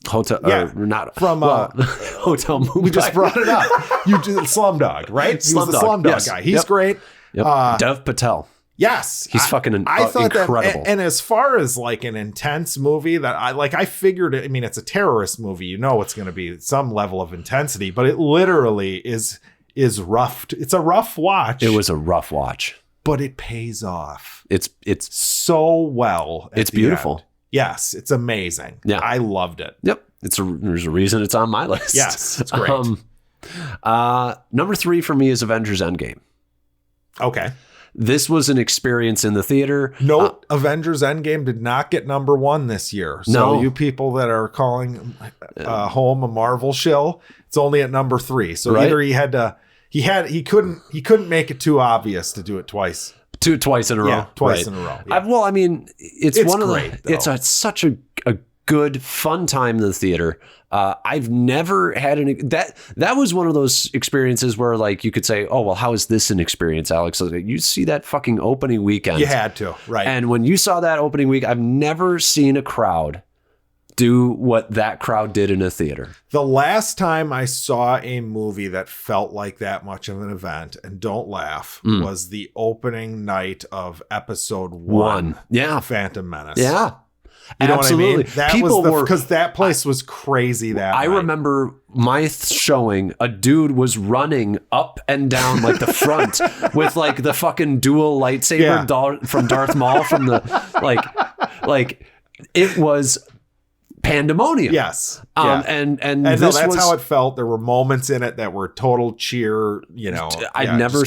Hotel, not from Hotel Mumbai. We just brought it up. You did Slumdog, right? He was the Slumdog guy. He's great. Yep. Dev Patel. Yes. He's fucking incredible. That, and as far as like an intense movie that I figured, I mean, it's a terrorist movie. It's going to be some level of intensity, but it literally is rough. It's a rough watch. It was a rough watch. But it pays off. It's so well. It's beautiful. End. Yes. It's amazing. Yeah. I loved it. Yep. There's a reason it's on my list. Yes. It's great. Number 3 for me is Avengers Endgame. Okay. This was an experience in the theater. Note, Avengers Endgame did not get number 1 this year. So you people that are calling home a Marvel shill, it's only at number 3. So either he couldn't make it too obvious to do it twice. Twice in a row. Yeah, twice in a row. Yeah. Well, I mean, it's one of great, it's such a good fun time in the theater. I've never had that was one of those experiences where like you could say, oh, well, how is this an experience, Alex? You see that fucking opening weekend. You had to, right. And when you saw that opening week, I've never seen a crowd do what that crowd did in a theater. The last time I saw a movie that felt like that much of an event, and don't laugh, was the opening night of episode 1. Yeah. Phantom Menace. Yeah. You know Absolutely. What I mean? That People was because that place was crazy that I night. remember my showing, a dude was running up and down like the front with like the fucking dual lightsaber from Darth Maul from the like it was pandemonium. Yes. And no, this that's was how it felt. There were moments in it that were total cheer, I've never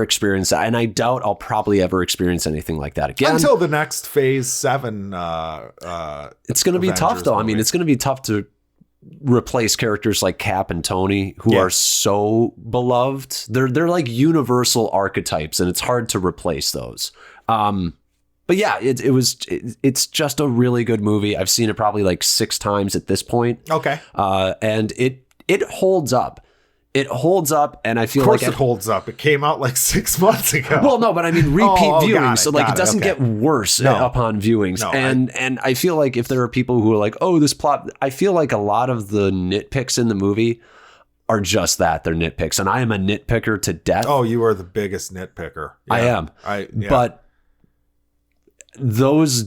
experienced that, and I doubt I'll probably ever experience anything like that again until the next Phase 7. It's going to be tough, though. Movie. I mean, it's going to be tough to replace characters like Cap and Tony, who are so beloved. They're like universal archetypes, and it's hard to replace those. But yeah, it's just a really good movie. I've seen it probably like 6 times at this point. Okay. And it holds up. It holds up, and I feel of course like it holds up. It came out like 6 months ago. Well, no, but I mean repeat viewings, so like it doesn't okay. get worse upon viewings. No, and I feel like if there are people who are like, oh, this plot, I feel like a lot of the nitpicks in the movie are just that, they're nitpicks, and I am a nitpicker to death. Oh, you are the biggest nitpicker. Yeah, I am. But those,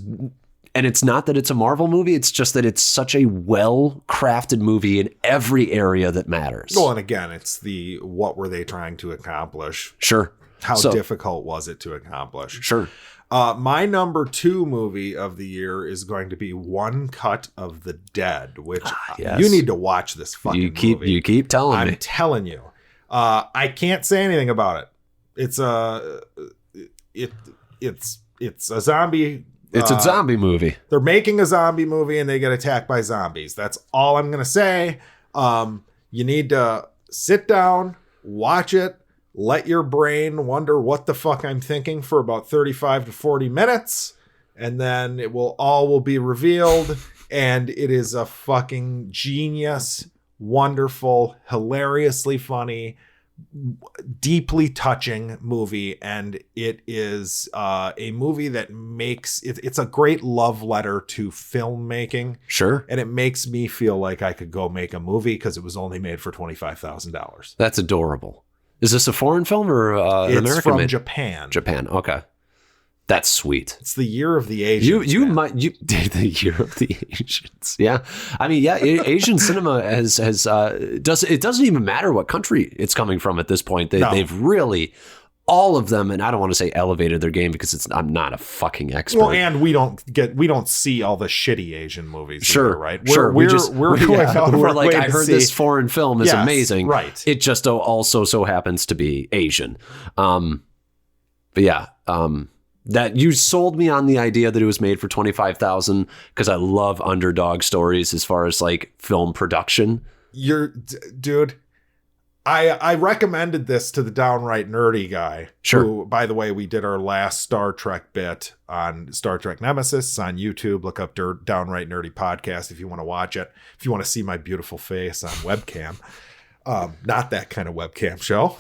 and it's not that it's a Marvel movie, it's just that it's such a well-crafted movie in every area that matters. Well, and again, it's what were they trying to accomplish? Sure. How difficult was it to accomplish? Sure. My number 2 movie of the year is going to be One Cut of the Dead, which you need to watch this fucking movie. You keep telling me. I'm telling you. I can't say anything about it. It's a zombie. It's a zombie movie. They're making a zombie movie and they get attacked by zombies. That's all I'm going to say. You need to sit down, watch it, let your brain wonder what the fuck I'm thinking for about 35 to 40 minutes. And then it will be revealed. And it is a fucking genius, wonderful, hilariously funny, deeply touching movie, and it is a movie that makes it's a great love letter to filmmaking. Sure. And it makes me feel like I could go make a movie because it was only made for $25,000. That's adorable. Is this a foreign film or it's American from made? Japan. Okay. That's sweet. It's the year of the Asians. You did the year of the Asians. Yeah. I mean, yeah, Asian cinema it doesn't even matter what country it's coming from at this point. They've really, all of them, and I don't want to say elevated their game because I'm not a fucking expert. Well, and we don't see all the shitty Asian movies. Sure, either, right? We're We're I heard this foreign film is amazing. Right. It just also so happens to be Asian. But yeah. That you sold me on the idea that it was made for $25,000 because I love underdog stories as far as like film production. Dude, I recommended this to the downright nerdy guy. Sure. Who, by the way, we did our last Star Trek bit on Star Trek Nemesis. It's on YouTube. Look up Downright Nerdy Podcast if you want to watch it. If you want to see my beautiful face on webcam. Not that kind of webcam show.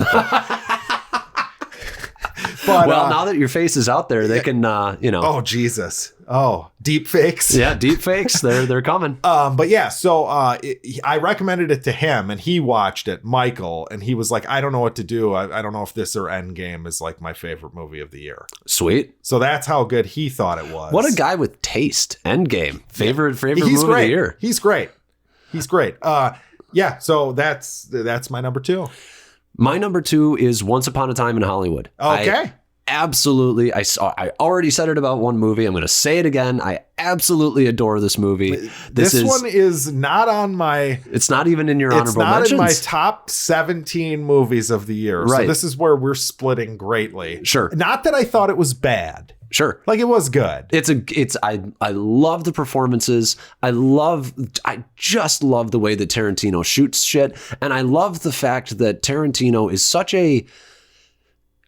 But, now that your face is out there, they can, Oh, Jesus. Oh, deep fakes. Yeah, deep fakes. They're coming. But yeah, so I recommended it to him and he watched it, Michael, and he was like, I don't know what to do. I don't know if this or Endgame is like my favorite movie of the year. Sweet. So that's how good he thought it was. What a guy with taste. Endgame. Favorite movie of the year. He's great. Yeah, so that's my number 2. My number 2 is Once Upon a Time in Hollywood. Okay. I already said it about one movie. I'm going to say it again. I absolutely adore this movie. This one is not on my... It's not even in your honorable mentions. It's not in my top 17 movies of the year. Right. So this is where we're splitting greatly. Sure. Not that I thought it was bad. Sure. Like it was good. I love the performances. I just love the way that Tarantino shoots shit. And I love the fact that Tarantino is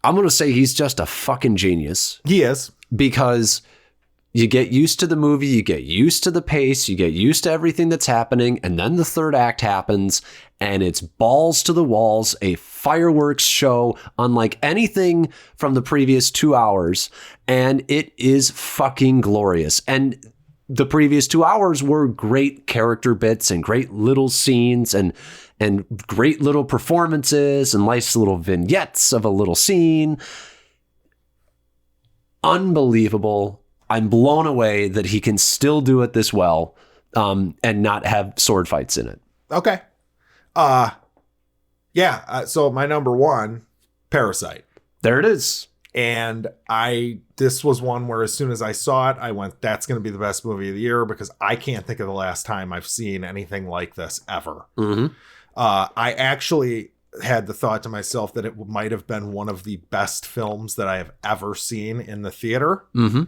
I'm going to say he's just a fucking genius. He is. Because you get used to the movie, you get used to the pace, you get used to everything that's happening, and then the third act happens, and it's balls to the walls, a fireworks show unlike anything from the previous 2 hours, and it is fucking glorious. And the previous 2 hours were great character bits and great little scenes and great little performances and nice little vignettes of a little scene. Unbelievable. I'm blown away that he can still do it this well and not have sword fights in it. Okay. So my number 1, Parasite. There it is. And this was one where as soon as I saw it, I went, that's going to be the best movie of the year, because I can't think of the last time I've seen anything like this ever. Mm-hmm. I actually had the thought to myself that it might have been one of the best films that I have ever seen in the theater. Mm-hmm.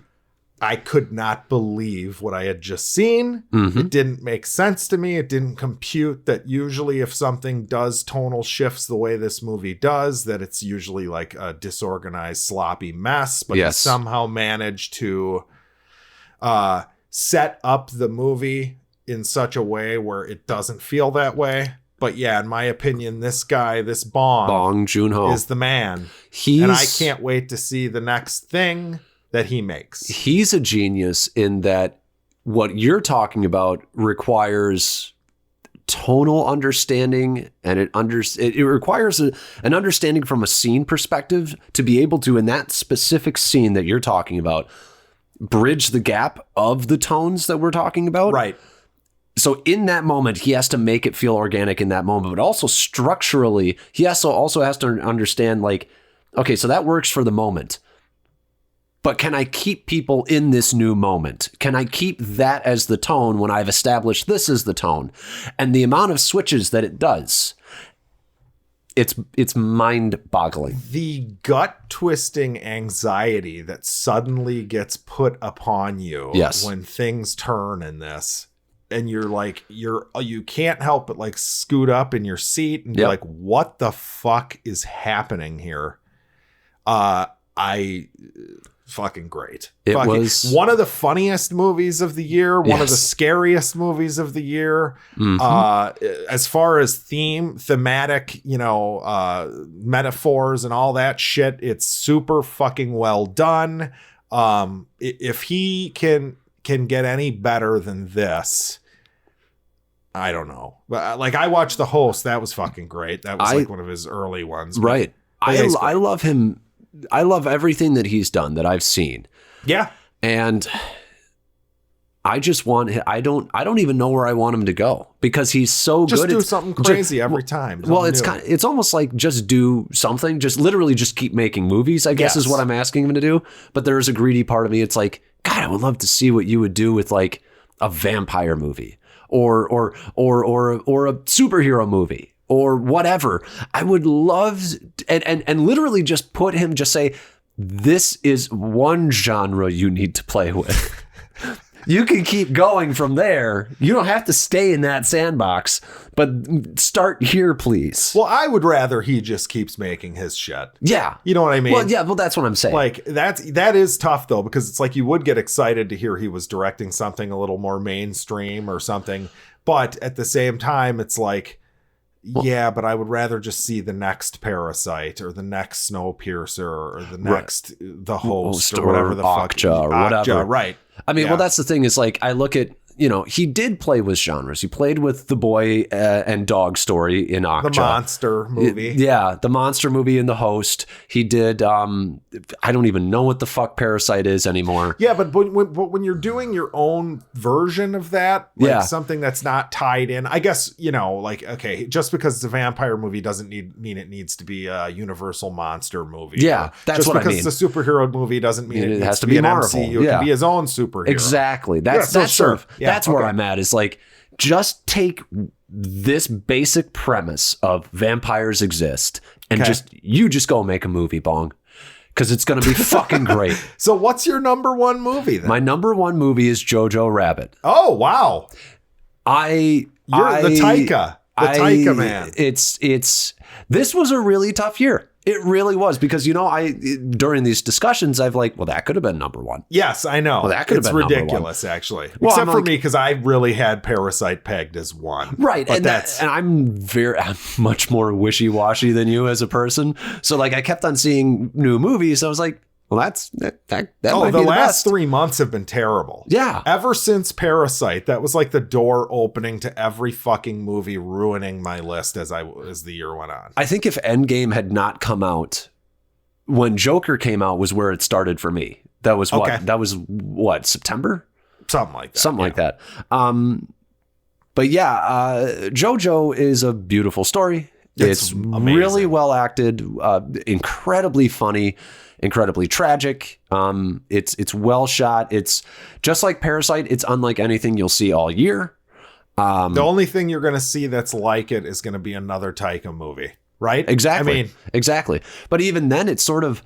I could not believe what I had just seen. Mm-hmm. It didn't make sense to me. It didn't compute that usually if something does tonal shifts the way this movie does, that it's usually like a disorganized, sloppy mess. But he somehow managed to set up the movie in such a way where it doesn't feel that way. But yeah, in my opinion, this guy, this Bong Joon-ho, is the man. And I can't wait to see the next thing that he makes. He's a genius in that what you're talking about requires tonal understanding, and it requires an understanding from a scene perspective to be able to, in that specific scene that you're talking about, bridge the gap of the tones that we're talking about. Right. So in that moment, he has to make it feel organic in that moment, but also structurally, he also has to understand, like, okay, so that works for the moment. But can I keep people in this new moment? Can I keep that as the tone when I've established this is the tone? And the amount of switches that it does, it's mind-boggling. The gut-twisting anxiety that suddenly gets put upon you when things turn in this, and you're like, you can't help but like scoot up in your seat and be like, what the fuck is happening here? Fucking great. It was one of the funniest movies of the year, one of the scariest movies of the year. Mm-hmm. As far as thematic, metaphors and all that shit, it's super fucking well done. If he can get any better than this, I don't know. Like, I watched The Host. That was fucking great. That was like one of his early ones. Right. I love him. I love everything that he's done that I've seen. Yeah. And I just want, I don't even know where I want him to go, because he's so just good. Just do something crazy every time. Well, it's almost like just do something, just literally just keep making movies, I guess is what I'm asking him to do. But there's a greedy part of me. It's like, God, I would love to see what you would do with like a vampire movie or a superhero movie. Or whatever. I would love and literally just put him, just say, this is one genre you need to play with. You can keep going from there. You don't have to stay in that sandbox, but start here, please. Well, I would rather he just keeps making his shit. Yeah. You know what I mean? Well, yeah, that's what I'm saying. Like, that is tough, though, because it's like you would get excited to hear he was directing something a little more mainstream or something. But at the same time, it's like, yeah, but I would rather just see the next Parasite or the next Snowpiercer or the next The Host or whatever the fuck. Okja or whatever. Right. I mean, well, that's the thing is, like, I look at, he did play with genres. He played with the boy and dog story in Okja. The monster movie. The monster movie in The Host. He did, I don't even know what the fuck Parasite is anymore. Yeah, but when you're doing your own version of that, like something that's not tied in, I guess, like, okay, just because it's a vampire movie doesn't mean it needs to be a Universal monster movie. Yeah, that's what I mean. Just because it's a superhero movie doesn't mean it has to be an Marvel. MCU. It can be his own superhero. Exactly. That's where I'm at, is like, just take this basic premise of vampires exist and just go make a movie, Bong, because it's going to be fucking great. So what's your number one movie then? My number one movie is Jojo Rabbit. Oh, wow. You're the Taika man. This was a really tough year. It really was, because, during these discussions, I've like, well, that could have been number one. Yes, I know. Well, that could have been ridiculous, actually. Well, except for me, because I really had Parasite pegged as one. Right. But and I'm much more wishy-washy than you as a person. So, like, I kept on seeing new movies. I was like, well, that might be the last best. 3 months have been terrible. Yeah. Ever since Parasite, that was like the door opening to every fucking movie, ruining my list as the year went on. I think if Endgame had not come out when Joker came out was where it started for me. That was what? Okay. That was what, September? Something like that. Something like that. But yeah, JoJo is a beautiful story. It's really well acted, incredibly funny. incredibly tragic. It's well shot. It's just like Parasite. It's unlike anything you'll see all year. The only thing you're going to see that's like it is going to be another Taika movie, right? Exactly. I mean, exactly. But even then, it's sort of,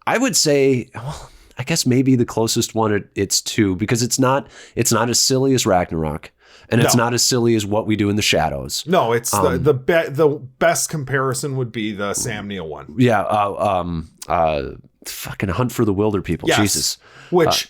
I would say, well, I guess maybe the closest one it's to, because it's not as silly as Ragnarok, and it's not as silly as What We Do in the Shadows. No, it's the best comparison would be the Sam Neill one. Yeah. Fucking Hunt for the Wilder People. Yes. Jesus. Which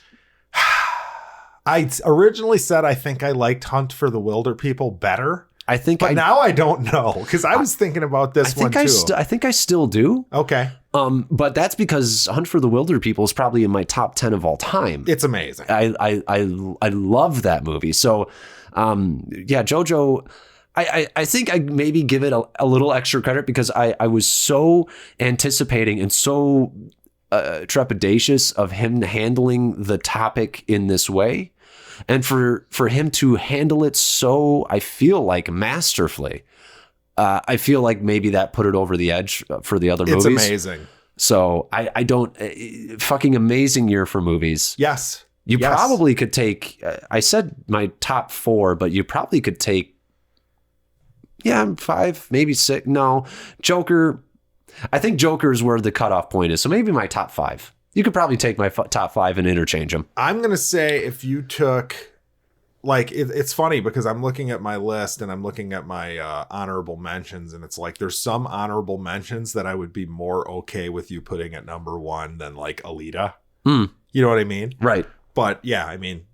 I originally said I think I liked Hunt for the Wilder People better. But now I don't know, because I was thinking about this one too. I think I still do. Okay. But that's because Hunt for the Wilder People is probably in my top 10 of all time. It's amazing. I love that movie. So, yeah, JoJo, I think I maybe give it a little extra credit because I was so anticipating and so trepidatious of him handling the topic in this way. And for him to handle it so, I feel like, masterfully, I feel like maybe that put it over the edge for the other movies. It's amazing. So I don't, fucking amazing year for movies. Yes. You probably could take, I said my top 4, but you probably could take, 5, maybe 6. No, Joker. I think Joker is where the cutoff point is. So maybe my top 5. You could probably take my top 5 and interchange them. I'm going to say if you took, like, it's funny because I'm looking at my list and I'm looking at my honorable mentions, and it's like there's some honorable mentions that I would be more okay with you putting at number 1 than like Alita. You know what I mean? Right. But yeah, I mean,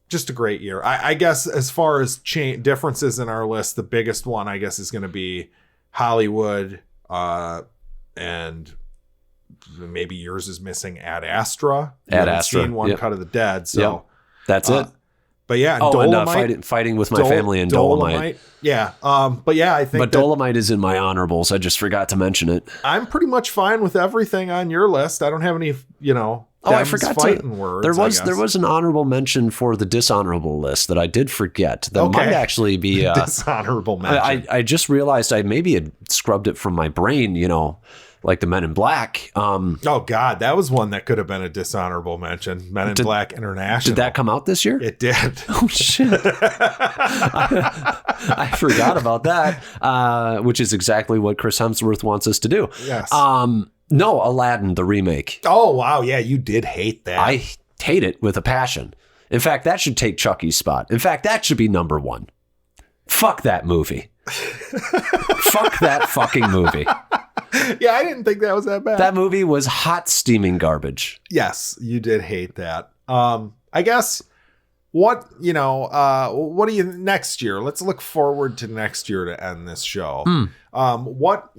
just a great year. I guess as far as differences in our list, the biggest one, I guess, is going to be Hollywood, and maybe yours is missing Ad Astra. Ad Astra. Seen One Cut of the Dead. So that's it. But yeah, and fighting with my family and Dolomite. Yeah. But yeah, I think. But Dolomite is in my honorables. I just forgot to mention it. I'm pretty much fine with everything on your list. I don't have any, I forgot fighting words. There was an honorable mention for the dishonorable list that I did forget. That might actually be a dishonorable mention. I just realized I maybe had scrubbed it from my brain, like the Men in Black. Oh God, that was one that could have been a dishonorable mention. Men in Black International. Did that come out this year? It did. Oh shit! I forgot about that. Which is exactly what Chris Hemsworth wants us to do. Yes. No, Aladdin, the remake. Oh wow, yeah, you did hate that. I hate it with a passion. In fact, that should take Chucky's spot. In fact, that should be number 1. Fuck that movie. Fuck that fucking movie. Yeah, I didn't think that was that bad. That movie was hot steaming garbage. Yes, you did hate that. I guess what do you next year? Let's look forward to next year to end this show. What,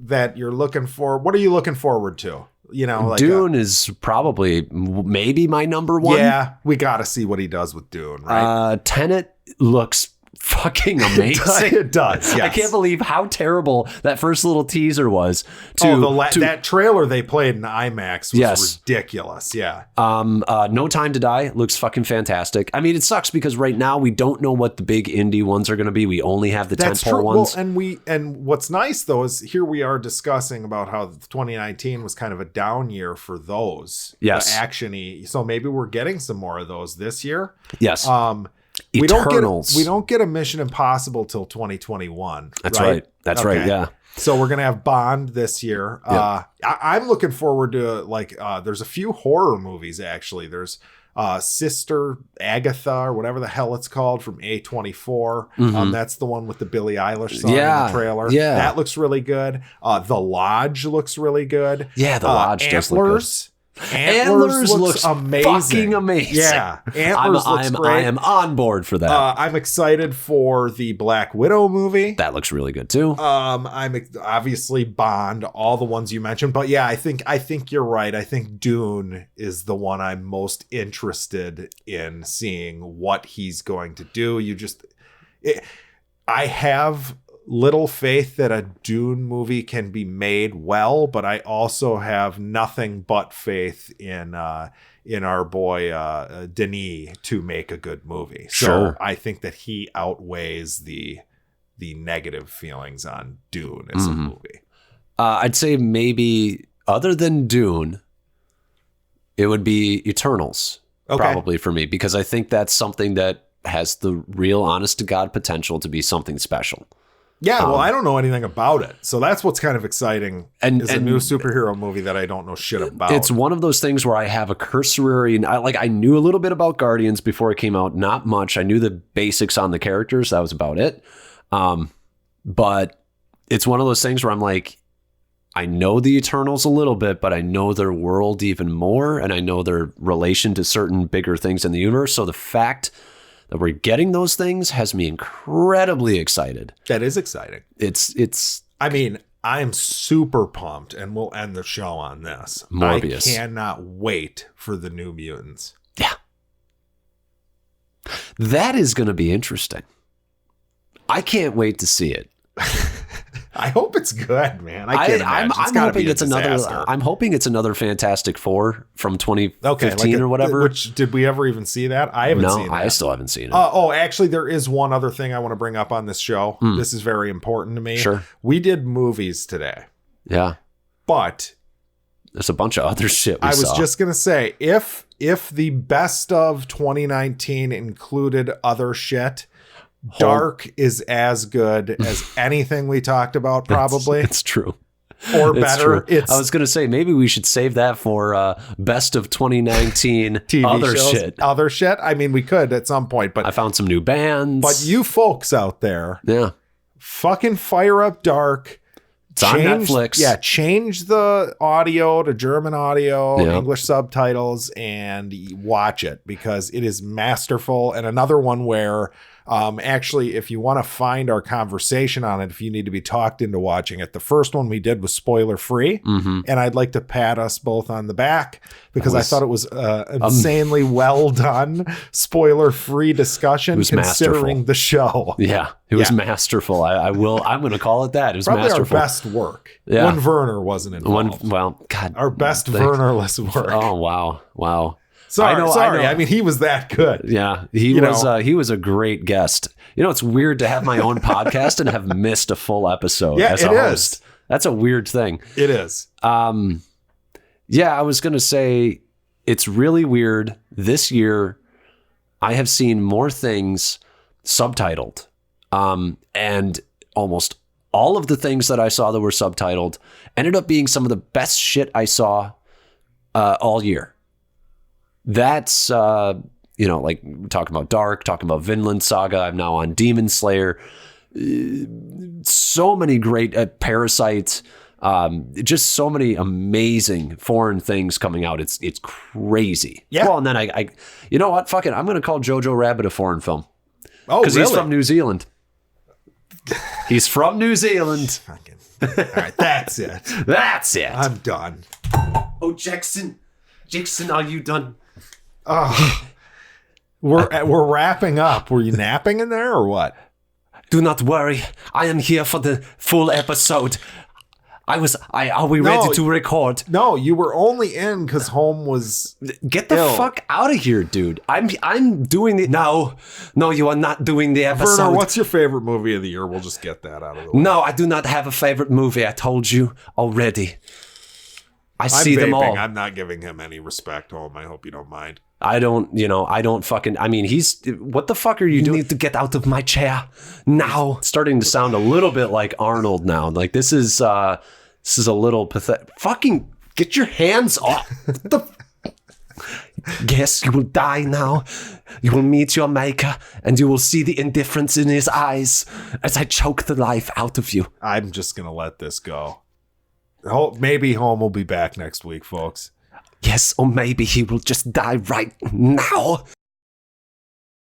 that you're looking for, what are you looking forward to? Like Dune is probably maybe my number 1. Yeah, we got to see what he does with Dune, right? Tenet looks fucking amazing. It does. Yes. I can't believe how terrible that first little teaser was. That trailer they played in IMAX was ridiculous. Yeah. No Time to Die looks fucking fantastic. I mean, it sucks because right now we don't know what the big indie ones are going to be. We only have the tentpole ones. Well, and what's nice though is here we are discussing about how 2019 was kind of a down year for those. Yes. Action-y. So maybe we're getting some more of those this year. Yes. We don't get a Mission Impossible till 2021. That's right. That's right. Yeah. So we're gonna have Bond this year. Yep. I'm looking forward to there's a few horror movies actually. There's Sister Agatha or whatever the hell it's called from A24. That's the one with the Billie Eilish song in the trailer. Yeah, that looks really good. The Lodge looks really good. Yeah, The Lodge does look good. Antlers looks amazing. Fucking amazing. Yeah, Antlers looks great. I am on board for that. I'm excited for the Black Widow movie. That looks really good too. I'm obviously Bond, all the ones you mentioned, but yeah, I think you're right. I think Dune is the one I'm most interested in seeing what he's going to do. I have little faith that a Dune movie can be made well, but I also have nothing but faith in our boy Denis to make a good movie. Sure. So I think that he outweighs the negative feelings on Dune as a movie. I'd say maybe other than Dune, it would be Eternals, Okay. probably for me, because I think that's something that has the real honest to God potential to be something special. Yeah, well, I don't know anything about it. So that's what's kind of exciting And- is a and- new superhero movie that I don't know shit about. It's one of those things where I have a cursory, and I knew a little bit about Guardians before it came out, not much. I knew the basics on the characters. That was about it. But it's one of those things where I'm like, I know the Eternals a little bit, but I know their world even more, and I know their relation to certain bigger things in the universe. So the fact that we're getting those things has me incredibly excited. That is exciting. It's I mean, I'm super pumped, and we'll end the show on this. Morbius. I cannot wait for the New Mutants. yeah. That is going to be interesting. I can't wait to see it. I hope it's good, man. I can't imagine. I'm hoping it's another. I'm hoping it's another Fantastic Four from 2015 or whatever. Which did we ever even see that? I haven't seen that. I still haven't seen it. Actually, there is one other thing I want to bring up on this show. This is very important to me. Sure. We did movies today, Yeah, but there's a bunch of other shit. I was just gonna say if the best of 2019 included other shit, Dark is as good as anything we talked about, probably. It's true. Or It's better. true. I was going to say, maybe we should save that for best of 2019 TV other shows, shit. Other shit. I mean, we could at some point, but I found some new bands. But you folks out there, yeah, fucking fire up Dark. it's on Netflix. Yeah, change the audio to German audio, Yeah. English subtitles, and watch it because it is masterful. And another one where actually, if you want to find our conversation on it, if you need to be talked into watching it, the first one we did was spoiler free. And I'd like to pat us both on the back because I thought it was insanely well done, spoiler free discussion considering masterful. the show. Yeah, it was masterful. I'm going to call it that. It was Probably masterful. our best work. Yeah. When Werner wasn't involved. God. Our best Werner-less work. Oh, wow. Sorry. I know. I mean, he was that good. Yeah, he was a great guest. You know, it's weird to have my own podcast and have missed a full episode as a host. Is. That's a weird thing. It is. Yeah, I was going to say it's really weird. This year, I have seen more things subtitled. And almost all of the things that I saw that were subtitled ended up being some of the best shit I saw all year. That's, like talking about Dark, talking about Vinland Saga. I'm now on Demon Slayer. So many great Parasite. Just so many amazing foreign things coming out. It's crazy. Yeah. Well, and then I you know what? Fuck it. I'm going to call Jojo Rabbit a foreign film. Oh, Because really? he's from New Zealand. He's from New Zealand. All right, that's it. That's it. I'm done. Oh, Jackson, are you done? We're wrapping up. Were you napping in there or what? Do not worry. I am here for the full episode. Are we ready to record? No, you were only in because home was. Get the fuck out of here, dude. I'm doing the No, you are not doing the episode. Werner, what's your favorite movie of the year? We'll just get that out of the way. No, I do not have a favorite movie. I told you already. I see I'm them all. I'm not giving him any respect, home. I hope you don't mind. I don't fucking, what the fuck are you doing? You need to get out of my chair now. It's starting to sound a little bit like Arnold now. Like this is a little pathetic. Fucking get your hands off. Yes, you will die now. You will meet your maker and you will see the indifference in his eyes as I choke the life out of you. I'm just going to let this go. Maybe home will be back next week, folks. Yes, or maybe he will just die right now.